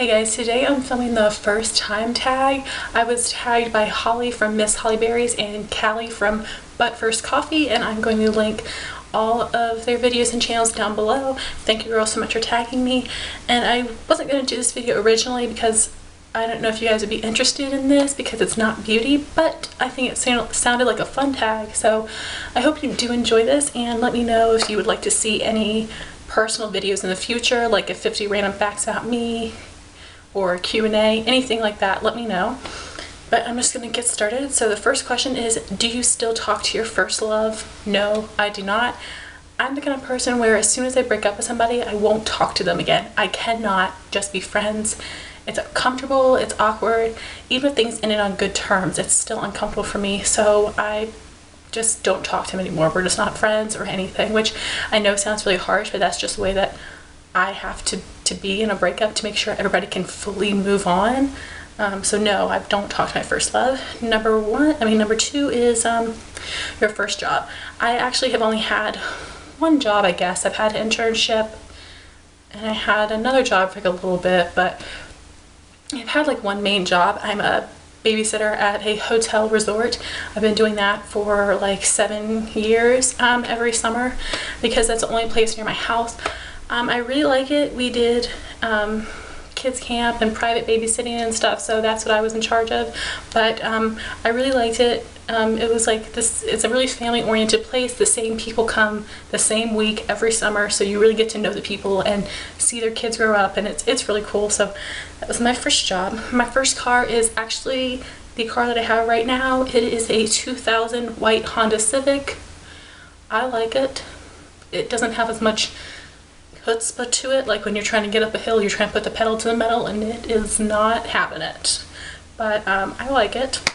Hey guys, today I'm filming the first time tag. I was tagged by Holly from Miss Hollyberries and Callie from But First Coffee, and I'm going to link all of their videos and channels down below. Thank you girls so much for tagging me. And I wasn't going to do this video originally because I don't know if you guys would be interested in this because it's not beauty, but I think it sounded like a fun tag. So I hope you do enjoy this, and let me know if you would like to see any personal videos in the future, like a 50 random facts about me or a Q&A, anything like that, let me know. But I'm just gonna get started. So the first question is, do you still talk to your first love? No, I do not. I'm the kind of person where as soon as I break up with somebody, I won't talk to them again. I cannot just be friends. It's uncomfortable, it's awkward. Even if things ended on good terms, it's still uncomfortable for me. So I just don't talk to him anymore. We're just not friends or anything, which I know sounds really harsh, but that's just the way that I have to be in a breakup to make sure everybody can fully move on. So no, I don't talk to my first love. Number two is your first job. I actually have only had one job, I guess. I've had an internship and I had another job for like a little bit, but I've had like one main job. I'm a babysitter at a hotel resort. I've been doing that for like 7 years every summer because that's the only place near my house. I really like it. We did kids camp and private babysitting and stuff, so that's what I was in charge of. But I really liked it. It was like this, it's a really family oriented place. The same people come the same week every summer, so you really get to know the people and see their kids grow up, and it's really cool. So that was my first job. My first car is actually the car that I have right now. It is a 2000 white Honda Civic. I like it. It doesn't have as much chutzpah to it, like when you're trying to get up a hill, you're trying to put the pedal to the metal, and it is not having it. But I like it.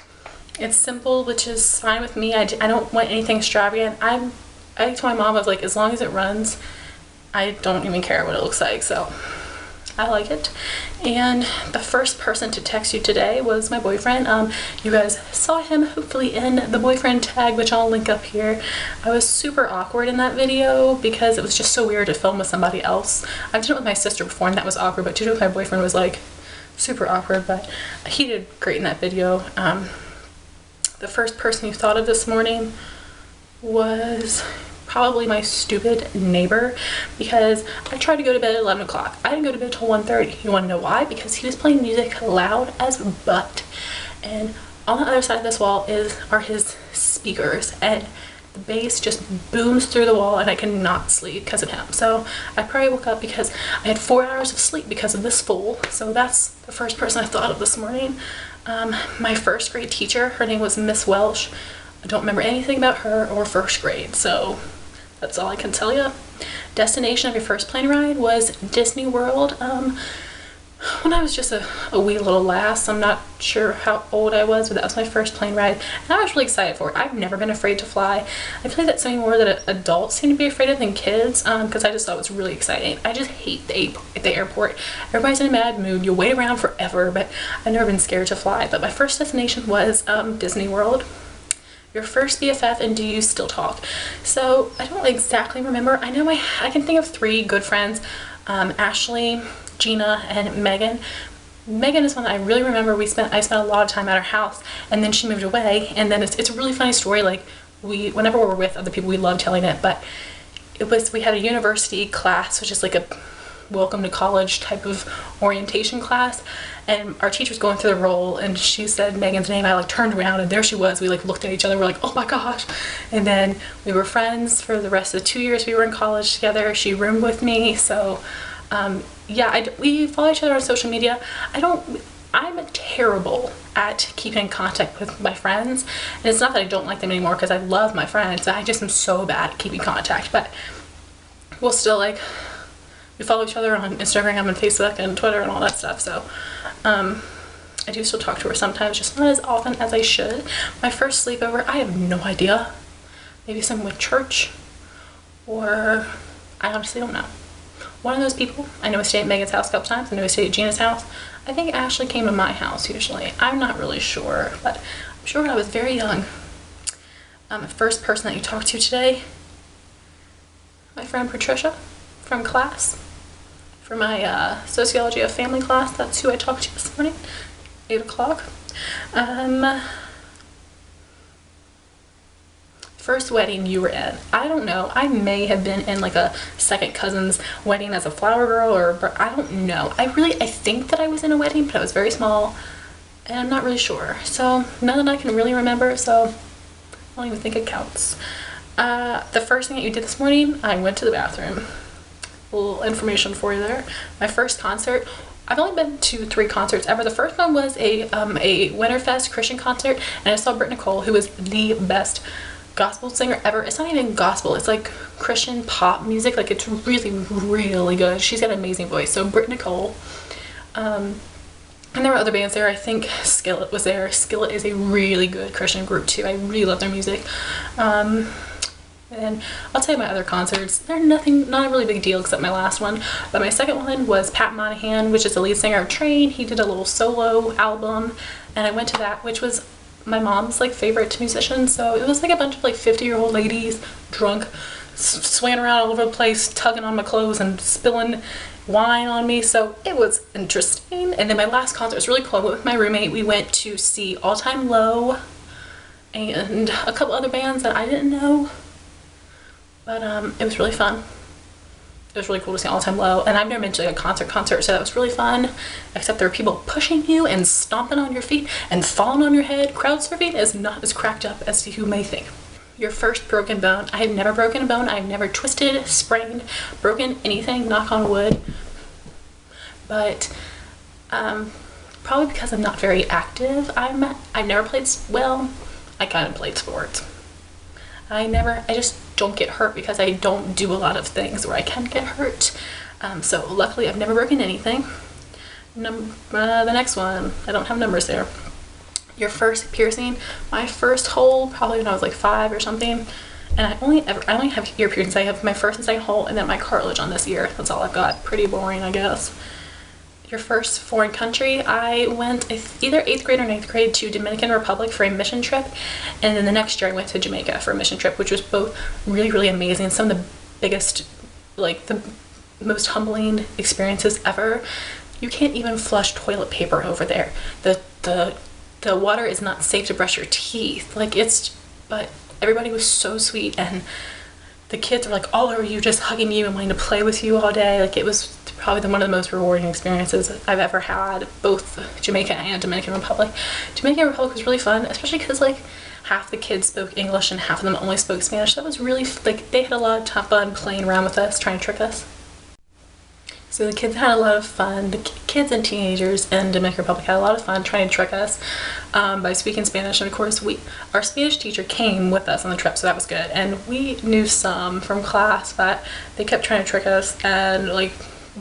It's simple, which is fine with me. I don't want anything extravagant. I told my mom, I was like, as long as it runs, I don't even care what it looks like. So I like it. And the first person to text you today was my boyfriend. You guys saw him hopefully in the boyfriend tag, which I'll link up here. I was super awkward in that video because it was just so weird to film with somebody else. I've done it with my sister before and that was awkward, but to do it with my boyfriend was like super awkward, but he did great in that video. The first person you thought of this morning was probably my stupid neighbor, because I tried to go to bed at 11 o'clock. I didn't go to bed till 1:30. You want to know why? Because he was playing music loud as butt, and on the other side of this wall are his speakers, and the bass just booms through the wall, and I cannot sleep because of him. So I probably woke up because I had 4 hours of sleep because of this fool. So that's the first person I thought of this morning. My first grade teacher, her name was Miss Welsh. I don't remember anything about her or first grade, so that's all I can tell you. Destination of your first plane ride was Disney World. When I was just a wee little lass. I'm not sure how old I was, but that was my first plane ride, and I was really excited for it. I've never been afraid to fly. I feel like that's something more that adults seem to be afraid of than kids, because I just thought it was really exciting. I just hate the airport. Everybody's in a mad mood. You wait around forever, but I've never been scared to fly. But my first destination was Disney World. Your first BFF, and do you still talk? So I don't exactly remember. I know I can think of 3 good friends, Ashley, Gina, and Megan. Megan is one that I really remember. I spent a lot of time at her house, and then she moved away, and then it's a really funny story. Like whenever we're with other people, we love telling it, but we had a university class, which is like a welcome to college type of orientation class, and our teacher was going through the roll, and she said Megan's name. I like turned around, and there she was. We like looked at each other, we're like, oh my gosh. And then we were friends for the rest of the 2 years we were in college together. She roomed with me, so yeah, we follow each other on social media. I'm terrible at keeping in contact with my friends, and it's not that I don't like them anymore, because I love my friends. I just am so bad at keeping contact, but we'll still we follow each other on Instagram and Facebook and Twitter and all that stuff. So I do still talk to her sometimes, just not as often as I should. My first sleepover, I have no idea. Maybe some with church, or I honestly don't know. One of those people. I know I stayed at Megan's house a couple times. I know I stayed at Gina's house. I think Ashley came to my house usually. I'm not really sure, but I'm sure when I was very young. The first person that you talked to today, my friend Patricia from class. for my sociology of family class. That's who I talked to this morning, 8 o'clock. First wedding you were in. I don't know. I may have been in like a second cousin's wedding as a flower girl, or I don't know. I think that I was in a wedding, but I was very small and I'm not really sure. So none that I can really remember, so I don't even think it counts. The first thing that you did this morning, I went to the bathroom. A little information for you there. My first concert, I've only been to 3 concerts ever. The first one was a Winterfest Christian concert, and I saw Britt Nicole, who was the best gospel singer ever. It's not even gospel, it's like Christian pop music. Like, it's really, really good. She's got an amazing voice. So Britt Nicole. And there were other bands there. I think Skillet was there. Skillet is a really good Christian group too. I really love their music. And I'll tell you my other concerts. They're not a really big deal except my last one. But my second one was Pat Monahan, which is the lead singer of Train. He did a little solo album, and I went to that, which was my mom's like favorite musician. So it was like a bunch of like 50-year-old ladies, drunk, swaying around all over the place, tugging on my clothes and spilling wine on me. So it was interesting. And then my last concert was really cool. With my roommate, we went to see All Time Low and a couple other bands that I didn't know, but it was really fun. It was really cool to see All Time Low, and I've never been to like a concert, so that was really fun. Except there were people pushing you and stomping on your feet and falling on your head. Crowd surfing is not as cracked up as you may think. Your first broken bone. I have never broken a bone. I've never twisted, sprained, broken anything, knock on wood. But probably because I'm not very active. I've never played, well, I kind of played sports. I just don't get hurt because I don't do a lot of things where I can get hurt. So luckily I've never broken anything. The next one, I don't have numbers there. Your first piercing. My first hole, probably when I was like 5 or something. And I only have ear piercings. I have my first and second hole and then my cartilage on this ear. That's all I've got. Pretty boring, I guess. Your first foreign country. I went either 8th grade or 9th grade to Dominican Republic for a mission trip, and then the next year I went to Jamaica for a mission trip, which was both really, really amazing. Some of the biggest, like the most humbling experiences ever. You can't even flush toilet paper over there. The water is not safe to brush your teeth. Like, but everybody was so sweet, and the kids were like all over you, just hugging you and wanting to play with you all day. Like, it was probably one of the most rewarding experiences I've ever had, both Jamaica and Dominican Republic. Dominican Republic was really fun, especially because like half the kids spoke English and half of them only spoke Spanish. That was really, like, they had a lot of fun playing around with us, trying to trick us. So the kids had a lot of fun. The kids and teenagers in Dominican Republic had a lot of fun trying to trick us by speaking Spanish. And of course, our Spanish teacher came with us on the trip, so that was good. And we knew some from class, but they kept trying to trick us and like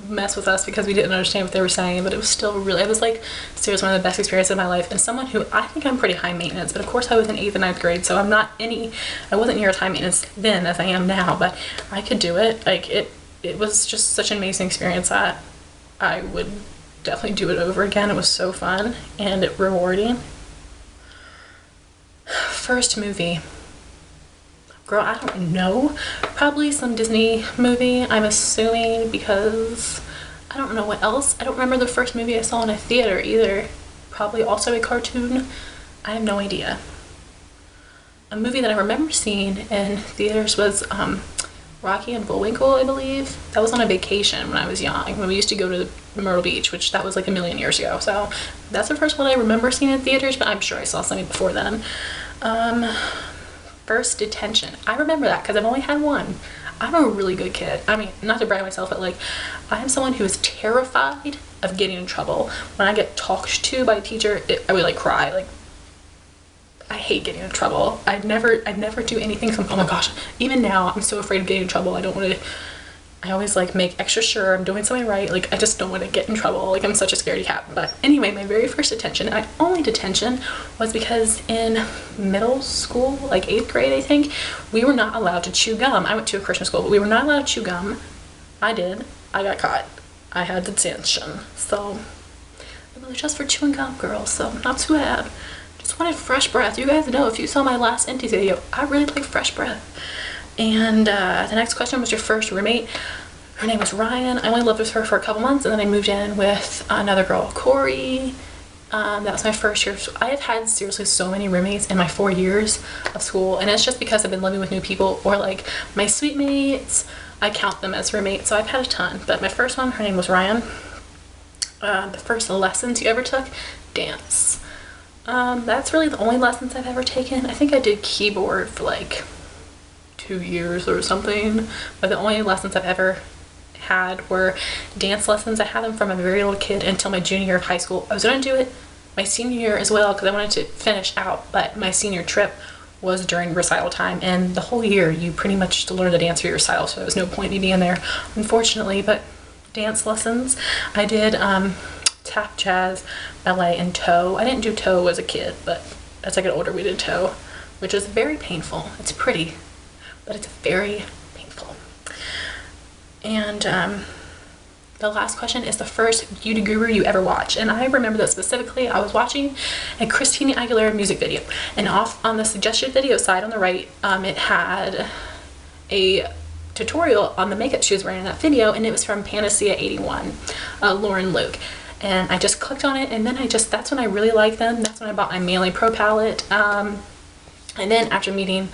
mess with us because we didn't understand what they were saying. But it was still really, it was like seriously one of the best experiences of my life. And someone who, I think I'm pretty high maintenance, but of course I was in 8th and 9th grade, so I wasn't near as high maintenance then as I am now, but I could do it. Like, it was just such an amazing experience that I would definitely do it over again. It was so fun and rewarding. First movie. Girl, I don't know. Probably some Disney movie, I'm assuming, because I don't know what else. I don't remember the first movie I saw in a theater either. Probably also a cartoon. I have no idea. A movie that I remember seeing in theaters was Rocky and Bullwinkle, I believe. That was on a vacation when I was young, when we used to go to Myrtle Beach, which that was like a million years ago. So that's the first one I remember seeing in theaters, but I'm sure I saw something before then. First detention. I remember that because I've only had one. I'm a really good kid. I mean, not to brag myself, but like, I am someone who is terrified of getting in trouble. When I get talked to by a teacher, I would like cry. Like, I hate getting in trouble. I never do anything. So oh my gosh, even now I'm so afraid of getting in trouble. I always like make extra sure I'm doing something right. Like, I just don't want to get in trouble. Like, I'm such a scaredy cat. But anyway, my very first detention, my only detention, was because in middle school, like 8th grade I think, we were not allowed to chew gum. I went to a Christian school, but we were not allowed to chew gum. I did. I got caught. I had detention. So it was just for chewing gum, girls. So not too bad. Just wanted fresh breath. You guys know, if you saw my last empties video, I really like fresh breath. And the next question was your first roommate. Her name was Ryan. I only lived with her for a couple months, and then I moved in with another girl, Corey. That was my first year. I have had seriously so many roommates in my 4 years of school, and it's just because I've been living with new people, or like my suite mates, I count them as roommates, so I've had a ton. But my first one, her name was Ryan. The first lessons you ever took, dance. That's really the only lessons I've ever taken. I think I did keyboard for like 2 years or something, but the only lessons I've ever had were dance lessons. I had them from a very little kid until my junior year of high school. I was going to do it my senior year as well because I wanted to finish out, but my senior trip was during recital time, and the whole year you pretty much just learn the dance for your recital, so there was no point in me being there, unfortunately. But dance lessons, I did tap, jazz, ballet, and toe. I didn't do toe as a kid, but as I got older we did toe, which is very painful. It's pretty, but it's very painful. And the last question is the first beauty guru you ever watched. And I remember that specifically. I was watching a Christina Aguilera music video, and off on the suggested video side on the right, it had a tutorial on the makeup she was wearing in that video, and it was from Panacea 81, Lauren Luke. And I just clicked on it, and then that's when I really liked them. That's when I bought my Manly Pro palette. And then after meeting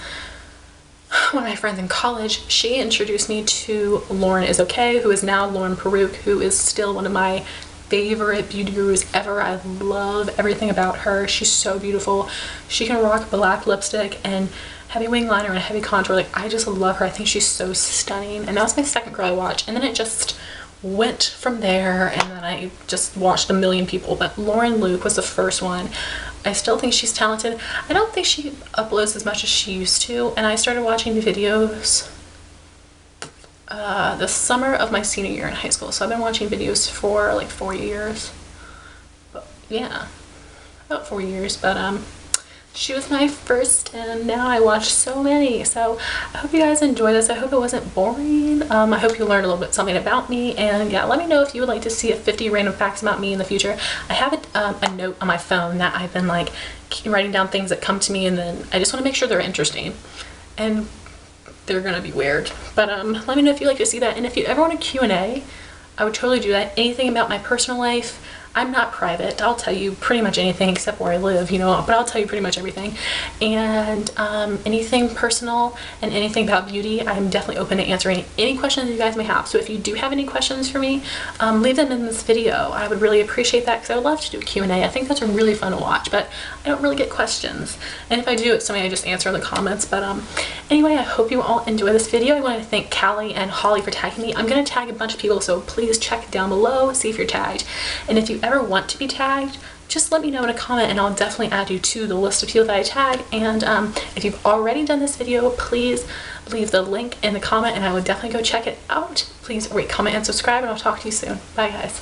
one of my friends in college, she introduced me to Lauren Is Okay, who is now Lauren Peruke, who is still one of my favorite beauty gurus ever. I love everything about her. She's so beautiful. She can rock black lipstick and heavy wing liner and heavy contour. Like, I just love her. I think she's so stunning. And that was my second girl I watched. And then it just went from there, and then I just watched a million people. But Lauren Luke was the first one. I still think she's talented. I don't think she uploads as much as she used to, and I started watching the videos the summer of my senior year in high school. So I've been watching videos for like 4 years. But yeah, about 4 years. But she was my first, and now I watch so many. So I hope you guys enjoy this. I hope it wasn't boring. I hope you learned a little bit something about me. And yeah, let me know if you would like to see a 50 random facts about me in the future. I have a note on my phone that I've been like writing down things that come to me, and then I just want to make sure they're interesting. And they're gonna be weird. But let me know if you'd like to see that. And if you ever want a Q&A, I would totally do that. Anything about my personal life. I'm not private. I'll tell you pretty much anything except where I live, you know, but I'll tell you pretty much everything. And anything personal and anything about beauty, I'm definitely open to answering any questions you guys may have. So if you do have any questions for me, leave them in this video. I would really appreciate that because I would love to do a Q&A. I think that's really fun to watch, but I don't really get questions. And if I do, it's something I just answer in the comments. But anyway, I hope you all enjoy this video. I want to thank Callie and Holly for tagging me. I'm going to tag a bunch of people, so please check down below, see if you're tagged. And if you ever want to be tagged, just let me know in a comment, and I'll definitely add you to the list of people that I tag. And if you've already done this video, please leave the link in the comment, and I would definitely go check it out. Please rate, comment, and subscribe, and I'll talk to you soon. Bye, guys.